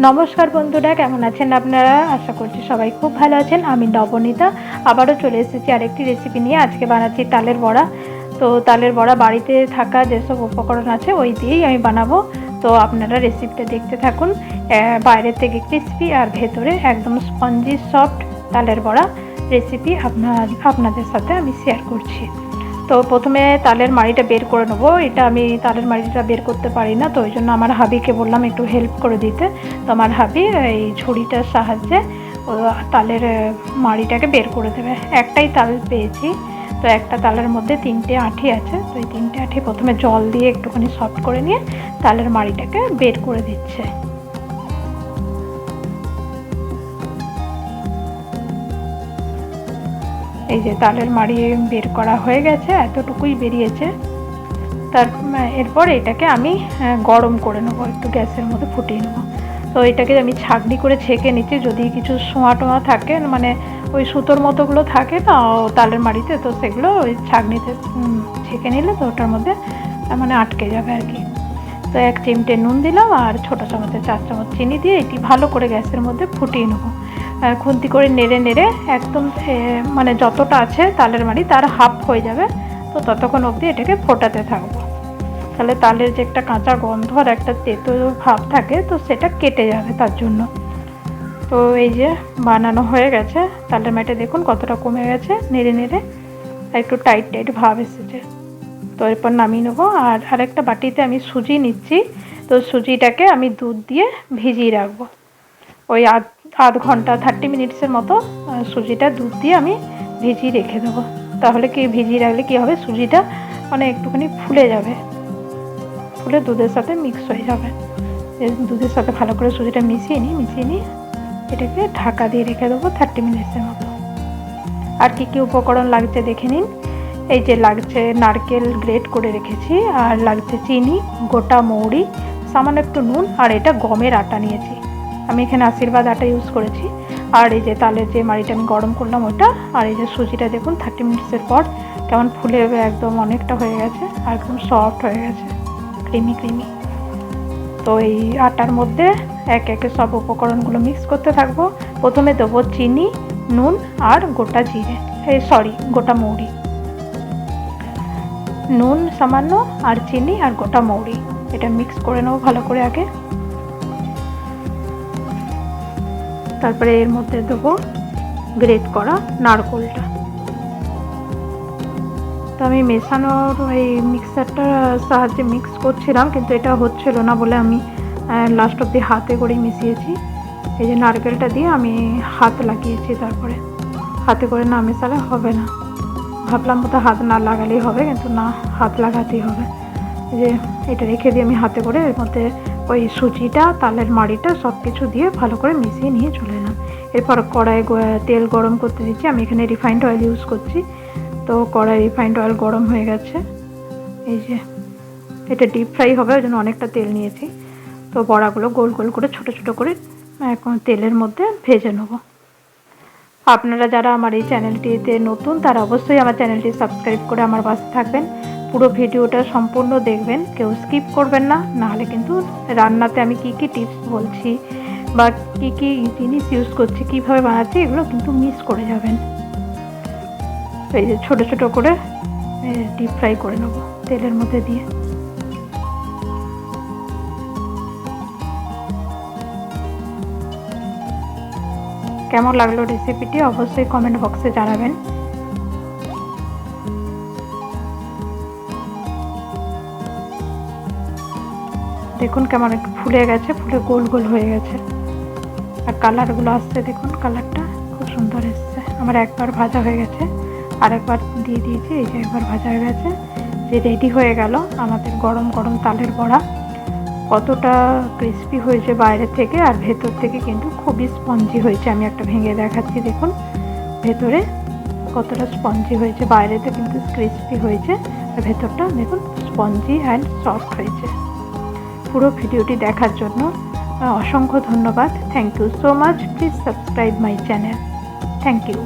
নমস্কার বন্ধুরা, কেমন আছেন আপনারা? আশা করছি সবাই খুব ভালো আছেন। আমি নবনীতা আবারও চলে এসেছি আরেকটি রেসিপি নিয়ে। আজকে বানাচ্ছি তালের বড়া। তো তালের বড়া বাড়িতে থাকা যেসব উপকরণ আছে ওই দিয়েই আমি বানাবো। তো আপনারা রেসিপিটা দেখতে থাকুন। বাইরের থেকে ক্রিস্পি আর ভেতরে একদম স্পঞ্জি সফট তালের বড়া রেসিপি আপনাদের সাথে আমি শেয়ার করছি। তো প্রথমে তালের মাড়িটা বের করে নেবো। এটা আমি তালের মাড়িটা বের করতে পারি না, তো ওই জন্য আমার হাবিকে বললাম একটু হেল্প করে দিতে। তো আমার হাবি এই ছুরিটার সাহায্যে তালের মাড়িটাকে বের করে দেবে। একটাই তাল পেয়েছি, তো একটা তালের মধ্যে 3টে আঁঠি আছে। তো এই 3টে আঁঠি প্রথমে জল দিয়ে একটুখানি সফট করে নিয়ে তালের মাড়িটাকে বের করে দিচ্ছে। এই যে তালের মাড়ি বের করা হয়ে গেছে, এতটুকুই বেরিয়েছে। এরপর এটাকে আমি গরম করে নেবো, একটু গ্যাসের মধ্যে ফুটিয়ে নেবো। তো এটাকে আমি ছাঁকনি করে ছেঁকে নিচ্ছি। যদি কিছু সোঁয়া টোয়া থাকে, মানে ওই সুতোর মতোগুলো থাকে না তালের মাড়িতে, তো সেগুলো ওই ছাঁকনিতে ছেঁকে নিলে তো ওটার মধ্যে মানে আটকে যাবে আর কি। তো 1 চিমটে নুন দিলাম আর ছোটো চামচে 4 চামচ চিনি দিয়ে এটি ভালো করে গ্যাসের মধ্যে ফুটিয়ে নেবো। খুন্তি করে নেড়ে নেড়ে একদম মানে যতটা আছে তালের মাড়ি তার হাফ হয়ে যাবে, তো ততক্ষণ অবধি এটাকে ফোটাতে থাকবো। তাহলে তালের যে একটা কাঁচা গন্ধ আর একটা তেতো ভাব থাকে, তো সেটা কেটে যাবে তার জন্য। তো এই যে বানানো হয়ে গেছে তালের মাড়িটা, দেখুন কতটা কমে গেছে নেড়ে নেড়ে, একটু টাইট টাইট ভাব এসেছে। তো এরপর নামিয়ে নেবো। আর আরেকটা বাটিতে আমি সুজি নিচ্ছি। তো সুজিটাকে আমি দুধ দিয়ে ভিজিয়ে রাখবো ওই আধ ঘন্টা 30 মিনিটসের মতো। সুজিটা দুধ দিয়ে আমি ভিজিয়ে রেখে দেবো। তাহলে কি ভিজিয়ে রাখলে কি হবে, সুজিটা মানে একটুখানি ফুলে যাবে, ফুলে দুধের সাথে মিক্স হয়ে যাবে। দুধের সাথে ভালো করে সুজিটা মিশিয়ে নিই এটাকে ঢাকা দিয়ে রেখে দেবো 30 মিনিটসের মতো। আর কি কি উপকরণ লাগছে দেখে নিন। এই যে লাগছে নারকেল গ্রেট করে রেখেছি, আর লাগছে চিনি, গোটা মৌরি, সামান্য একটু নুন, আর এটা গমের আটা নিয়েছি। আমি এখানে আশীর্বাদ আটা ইউজ করেছি। আর এই যে তালের যে মাড়িটা আমি গরম করলাম ওটা, আর এই যে সুজিটা দেখুন 30 মিনিটসের পর কেমন ফুলে একদম অনেকটা হয়ে গেছে আর একদম সফট হয়ে গেছে, ক্রিমি ক্রিমি। তো এই আটার মধ্যে এক একে সব উপকরণগুলো মিক্স করতে থাকবো। প্রথমে দেবো চিনি, নুন আর গোটা জিরে, গোটা মৌরি। নুন সামান্য আর চিনি আর গোটা মৌরি, এটা মিক্স করে নেবো ভালো করে আগে। তারপরে এর মধ্যে দেবো গ্রেট করা নারকেলটা। তো আমি মেশানোর এই মিক্সারটার সাহায্যে মিক্স করছিলাম, কিন্তু এটা হচ্ছিল না বলে আমি লাস্ট অব্দি হাতে করেই মিশিয়েছি। এই যে নারকেলটা দিয়ে আমি হাত লাগিয়েছি, তারপরে হাতে করে না মেশালে হবে না। ভাবলাম বোধ হাত না লাগালেই হবে, কিন্তু না, হাত লাগাতেই হবে। এই যে এটা রেখে দিয়ে আমি হাতে করে এর মধ্যে ওই সুজিটা, তালের মাড়িটা সব কিছু দিয়ে ভালো করে মিশিয়ে নিয়ে চলে এলাম। এরপর কড়াইয়ে তেল গরম করতে দিচ্ছি। আমি এখানে রিফাইন্ড অয়েল ইউজ করছি। তো কড়াই রিফাইন্ড অয়েল গরম হয়ে গেছে। এই যে এটা ডিপ ফ্রাই হবে, ওই জন্য অনেকটা তেল নিয়েছি। তো বড়াগুলো গোল গোল করে ছোট ছোট করে এখন তেলের মধ্যে ভেজে নেব। আপনারা যারা আমার এই চ্যানেলটিতে নতুন, তারা অবশ্যই আমার চ্যানেলটি সাবস্ক্রাইব করে আমার পাশে থাকবেন। পুরো ভিডিওটা সম্পূর্ণ দেখবেন, কেউ স্কিপ করবেন না, নাহলে কিন্তু রান্নাতে আমি কি কি টিপস বলছি বা কি কি জিনিস ইউজ করছি, কীভাবে বানাচ্ছি, এগুলো কিন্তু মিস করে যাবেন। তো এই যে ছোটো ছোটো করে ডিপ ফ্রাই করে নেবো তেলের মধ্যে দিয়ে। কেমন লাগলো রেসিপিটি অবশ্যই কমেন্ট বক্সে জানাবেন। দেখুন কেমন একটু ফুলে গেছে, ফুলে গোল গোল হয়ে গেছে, আর কালারগুলো আসছে, দেখুন কালারটা খুব সুন্দর এসছে। আমার একবার ভাজা হয়ে গেছে, আরেকবার দিয়ে দিয়েছি। এই যে একবার ভাজা হয়ে গেছে, যে রেডি হয়ে গেল আমাদের গরম গরম তালের বড়া। কতটা ক্রিস্পি হয়েছে বাইরে থেকে, আর ভেতর থেকে কিন্তু খুবই স্পঞ্জি হয়েছে। আমি একটা ভেঙে দেখাচ্ছি, দেখুন ভেতরে কতটা স্পঞ্জি হয়েছে। বাইরেতে কিন্তু ক্রিস্পি হয়েছে, আর ভেতরটা দেখুন স্পঞ্জি অ্যান্ড সফট হয়েছে। পুরো ভিডিওটি দেখার জন্য অসংখ্য ধন্যবাদ। Thank you so much. Please subscribe my channel. Thank you.